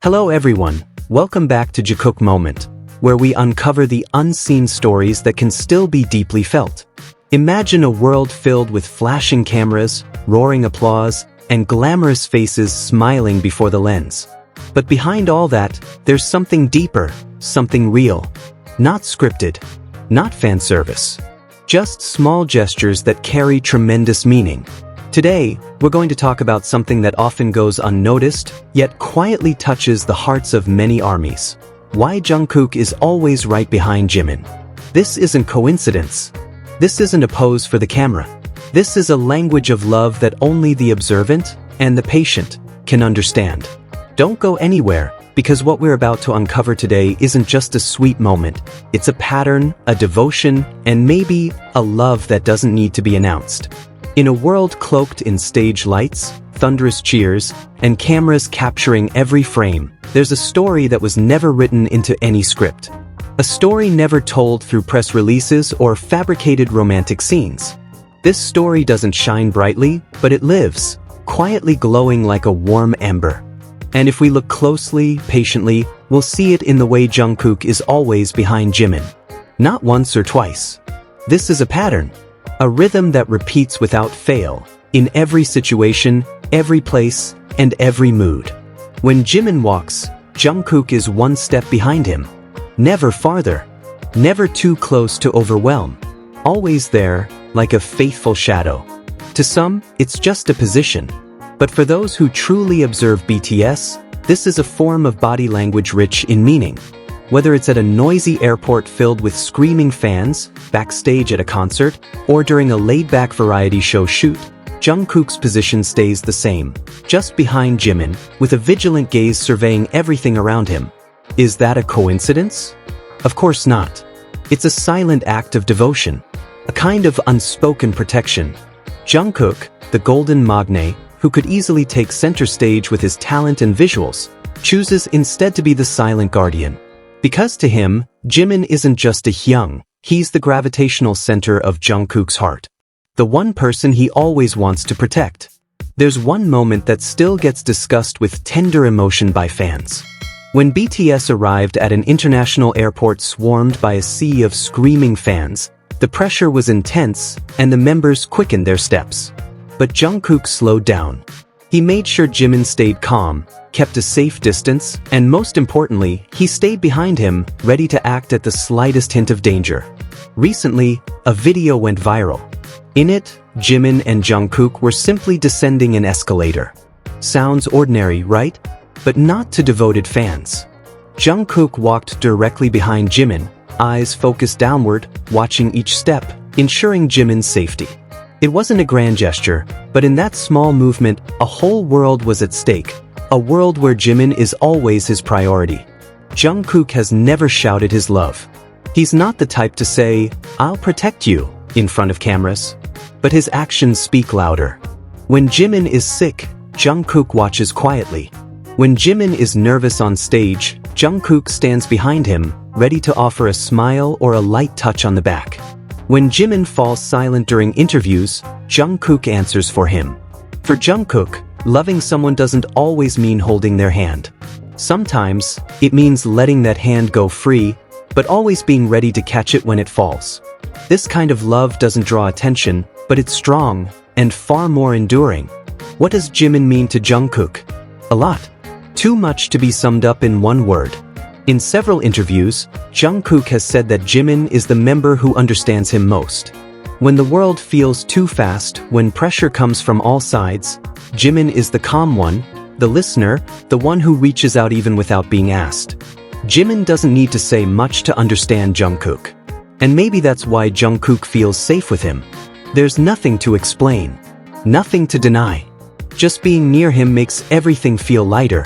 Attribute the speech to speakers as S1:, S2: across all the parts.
S1: Hello everyone, welcome back to Jikook Moment, where we uncover the unseen stories that can still be deeply felt. Imagine a world filled with flashing cameras, roaring applause, and glamorous faces smiling before the lens. But behind all that, there's something deeper, something real. Not scripted, not fan service. Just small gestures that carry tremendous meaning. Today, we're going to talk about something that often goes unnoticed, yet quietly touches the hearts of many armies. Why Jungkook is always right behind Jimin. This isn't coincidence. This isn't a pose for the camera. This is a language of love that only the observant and the patient can understand. Don't go anywhere, because what we're about to uncover today isn't just a sweet moment. It's a pattern, a devotion, and maybe a love that doesn't need to be announced. In a world cloaked in stage lights, thunderous cheers, and cameras capturing every frame, there's a story that was never written into any script. A story never told through press releases or fabricated romantic scenes. This story doesn't shine brightly, but it lives, quietly glowing like a warm ember. And if we look closely, patiently, we'll see it in the way Jungkook is always behind Jimin. Not once or twice. This is a pattern. A rhythm that repeats without fail, in every situation, every place, and every mood. When Jimin walks, Jungkook is one step behind him. Never farther. Never too close to overwhelm. Always there, like a faithful shadow. To some, it's just a position. But for those who truly observe BTS, this is a form of body language rich in meaning. Whether it's at a noisy airport filled with screaming fans, backstage at a concert, or during a laid-back variety show shoot, Jungkook's position stays the same, just behind Jimin, with a vigilant gaze surveying everything around him. Is that a coincidence? Of course not. It's a silent act of devotion, a kind of unspoken protection. Jungkook, the golden magne, who could easily take center stage with his talent and visuals, chooses instead to be the silent guardian. Because to him, Jimin isn't just a Hyung, he's the gravitational center of Jungkook's heart. The one person he always wants to protect. There's one moment that still gets discussed with tender emotion by fans. When BTS arrived at an international airport swarmed by a sea of screaming fans, the pressure was intense and the members quickened their steps. But Jungkook slowed down. He made sure Jimin stayed calm, kept a safe distance, and most importantly, he stayed behind him, ready to act at the slightest hint of danger. Recently, a video went viral. In it, Jimin and Jungkook were simply descending an escalator. Sounds ordinary, right? But not to devoted fans. Jungkook walked directly behind Jimin, eyes focused downward, watching each step, ensuring Jimin's safety. It wasn't a grand gesture, but in that small movement, a whole world was at stake. A world where Jimin is always his priority. Jungkook has never shouted his love. He's not the type to say, "I'll protect you," in front of cameras. But his actions speak louder. When Jimin is sick, Jungkook watches quietly. When Jimin is nervous on stage, Jungkook stands behind him, ready to offer a smile or a light touch on the back. When Jimin falls silent during interviews, Jungkook answers for him. For Jungkook, loving someone doesn't always mean holding their hand. Sometimes, it means letting that hand go free, but always being ready to catch it when it falls. This kind of love doesn't draw attention, but it's strong, and far more enduring. What does Jimin mean to Jungkook? A lot. Too much to be summed up in one word. In several interviews, Jungkook has said that Jimin is the member who understands him most. When the world feels too fast, when pressure comes from all sides, Jimin is the calm one, the listener, the one who reaches out even without being asked. Jimin doesn't need to say much to understand Jungkook. And maybe that's why Jungkook feels safe with him. There's nothing to explain. Nothing to deny. Just being near him makes everything feel lighter.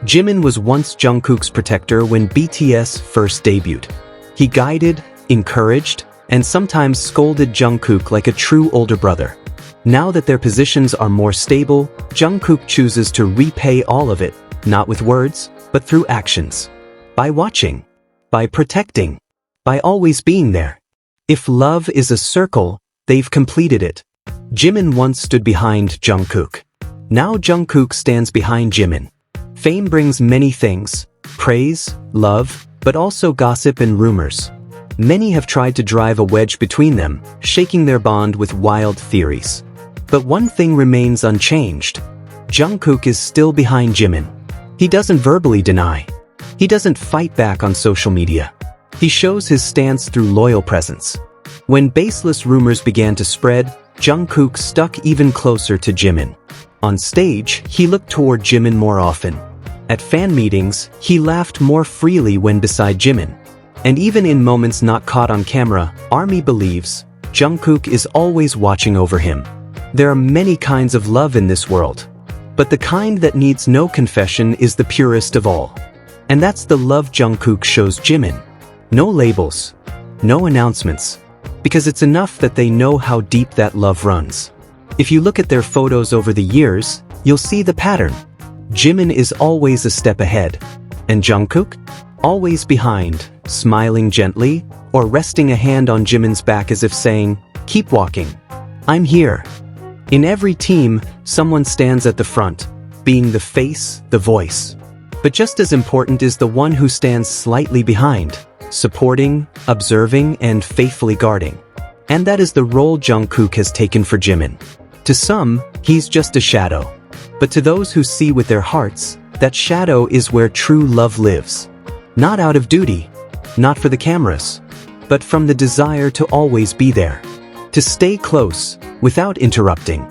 S1: Jimin was once Jungkook's protector when BTS first debuted. He guided, encouraged, and sometimes scolded Jungkook like a true older brother. Now that their positions are more stable, Jungkook chooses to repay all of it, not with words, but through actions. By watching. By protecting. By always being there. If love is a circle, they've completed it. Jimin once stood behind Jungkook. Now Jungkook stands behind Jimin. Fame brings many things: praise, love, but also gossip and rumors. Many have tried to drive a wedge between them, shaking their bond with wild theories. But one thing remains unchanged. Jungkook is still behind Jimin. He doesn't verbally deny. He doesn't fight back on social media. He shows his stance through loyal presence. When baseless rumors began to spread, Jungkook stuck even closer to Jimin. On stage, he looked toward Jimin more often. At fan meetings, he laughed more freely when beside Jimin. And even in moments not caught on camera, ARMY believes Jungkook is always watching over him. There are many kinds of love in this world. But the kind that needs no confession is the purest of all. And that's the love Jungkook shows Jimin. No labels, no announcements, because it's enough that they know how deep that love runs. If you look at their photos over the years, you'll see the pattern. Jimin is always a step ahead, and Jungkook? Always behind, smiling gently, or resting a hand on Jimin's back as if saying, "Keep walking. I'm here." In every team, someone stands at the front, being the face, the voice. But just as important is the one who stands slightly behind, supporting, observing, and faithfully guarding. And that is the role Jungkook has taken for Jimin. To some, he's just a shadow. But to those who see with their hearts, that shadow is where true love lives. Not out of duty, not for the cameras, but from the desire to always be there. To stay close, without interrupting.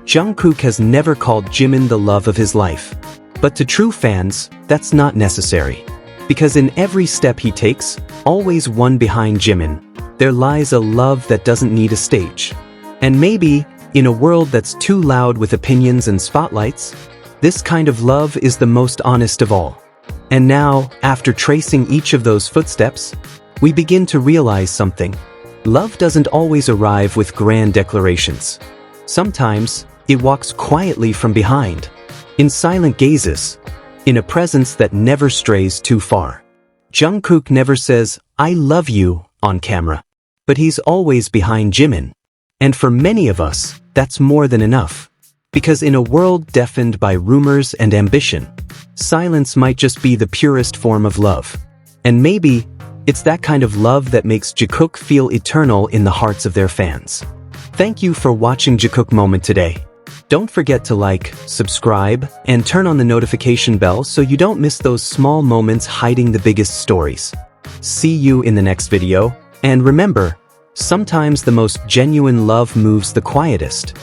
S1: Jungkook has never called Jimin the love of his life. But to true fans, that's not necessary. Because in every step he takes, always one behind Jimin, there lies a love that doesn't need a stage. And maybe, in a world that's too loud with opinions and spotlights, this kind of love is the most honest of all. And now, after tracing each of those footsteps, we begin to realize something. Love doesn't always arrive with grand declarations. Sometimes, it walks quietly from behind, in silent gazes, in a presence that never strays too far. Jungkook never says, "I love you," on camera, but he's always behind Jimin. And for many of us, that's more than enough. Because in a world deafened by rumors and ambition, silence might just be the purest form of love. And maybe, it's that kind of love that makes Jikook feel eternal in the hearts of their fans. Thank you for watching Jikook Moment today. Don't forget to like, subscribe, and turn on the notification bell so you don't miss those small moments hiding the biggest stories. See you in the next video, and remember, sometimes the most genuine love moves the quietest.